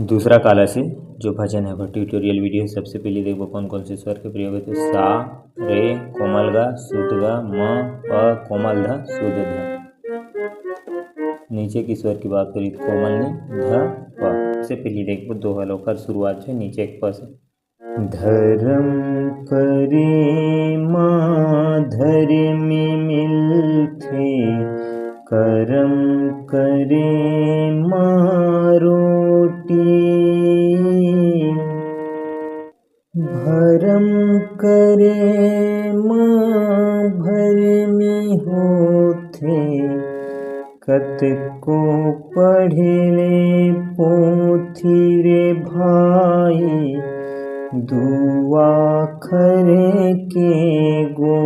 दूसरा काला से जो भजन है वह ट्यूटोरियल वीडियो है। सबसे पहले देखो कौन कौन से स्वर के प्रयोग है। तो सा, रे कोमल गा, शुद्ध गा, म, प कोमल ध, शुद्ध ध। नीचे की स्वर की बात करें तो कोमल नी, ध, प। सबसे पहले देखो दोहा लोकर शुरुआत है नीचे एक प से। धर्म करे धर्मी मिलथे, करम करे रोटी। भरम करे भरमी होथे, कतको पढ़े पोथी रे भाई, दुआ खरे के गो।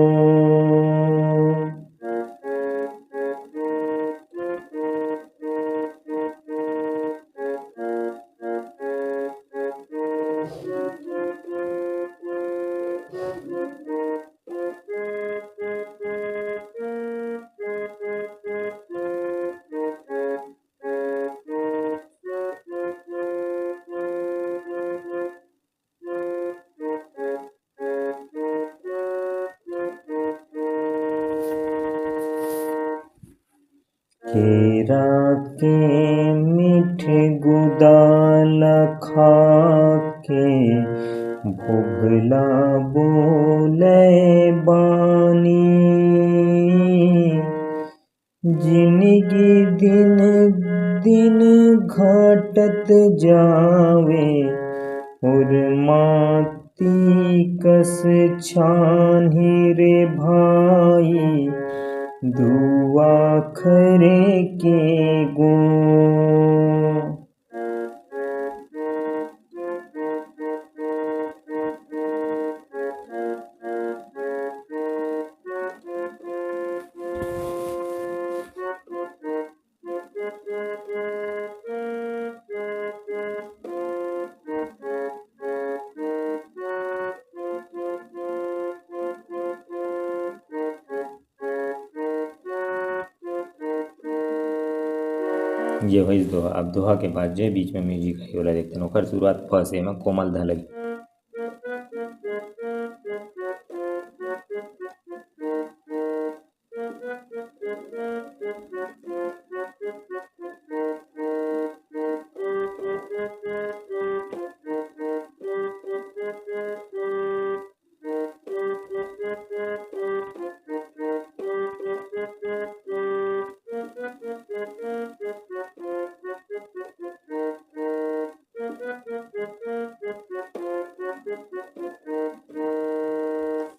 केरा के मीठे गुदाल खाके, भुगला बोले बानी। जिंदगी दिन दिन घटत जावे, और माटी कस छानी रे भाई, दुआ खरे के गो। ये हुई दोहा। अब दोहा के बाद जो बीच में म्यूजिक है वाला देखते हैं। ओकर शुरुआत फ से में कोमल ध लगी।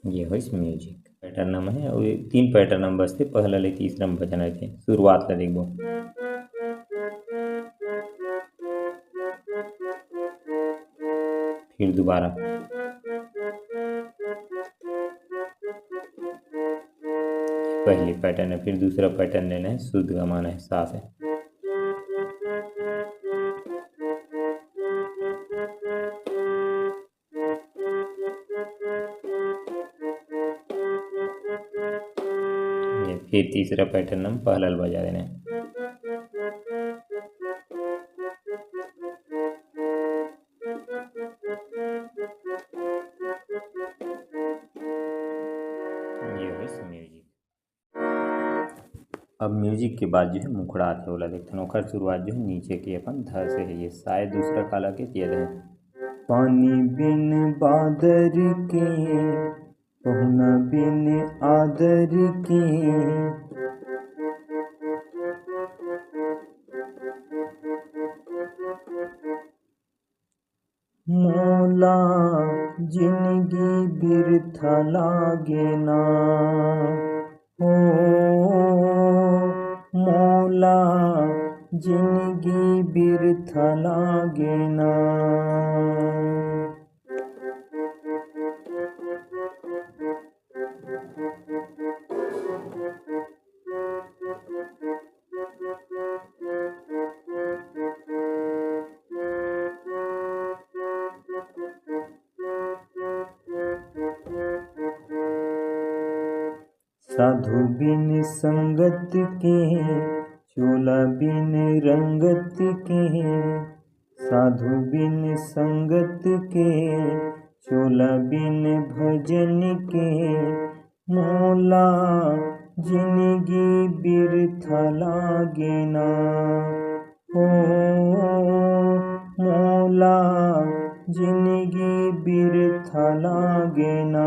ये हो म्यूजिक पैटर्न में है और 3 पैटर्न बसते पहला ले तीसरा में भजन थे। शुरुआत ला देखो। फिर दोबारा, पहले पैटर्न है। फिर दूसरा पैटर्न लेना है, शुद्ध का माना है सा से। फिर तीसरा पैटर्न हम पहला बजा देना है। म्यूजिक। अब म्यूजिक के बाद जो है मुखड़ा आते वाला देखते हैं। ओकर शुरुआत जो है नीचे की अपन ध से है। ये शायद दूसरा काला के दिया है। पानी बिन बादर के, पहुना बिन आदर के, मौला जिंदगी बिरथा लागे ना, हो मौला जिंदगी बिरथा लागे ना। साधु बिन संगत के, चोला बिन रंगत के, साधु बिन संगत के, चोला बिन भजन के, मोला जिंदगी बिरथा लागे ना। ओ मोला जिंदगी बिरथा लागे ना।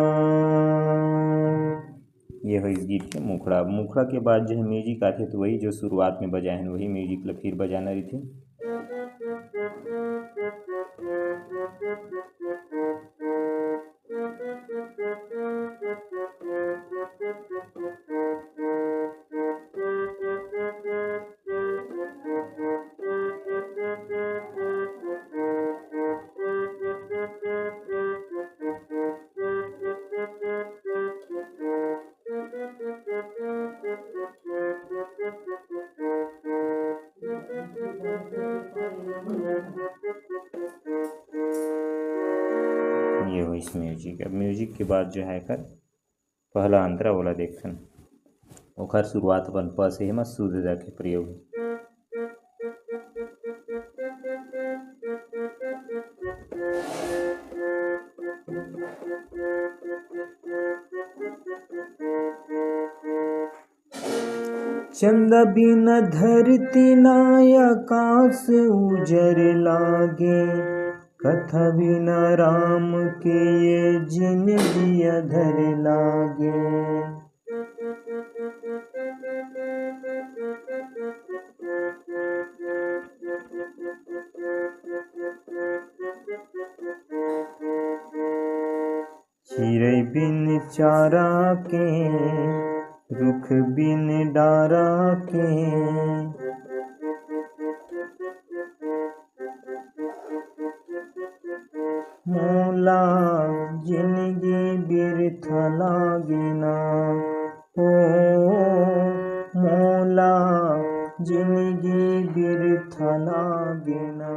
ये है इस गीत के मुखड़ा। मुखड़ा के बाद जो है म्यूजिक आते तो वही जो शुरुआत में बजाए हैं वही म्यूजिक फिर बजाना रही थी। ये हो इस म्यूजिक। अब म्यूजिक के बाद जो है कर पहला अंतरा वाला देखन ओखर शुरुआत अपन प से हिमा शुद्ध के प्रयोग। चंदा बिन धरती ना आकाश उजर लागे, कथा बिना राम के ये जिंदगी अधर लागे। चिड़ै बिन चारा के, रुख बिन डारा के, मोला जिंदगी बिरथा लागे ना। ओ मोला जिंदगी बिरथा लागे ना।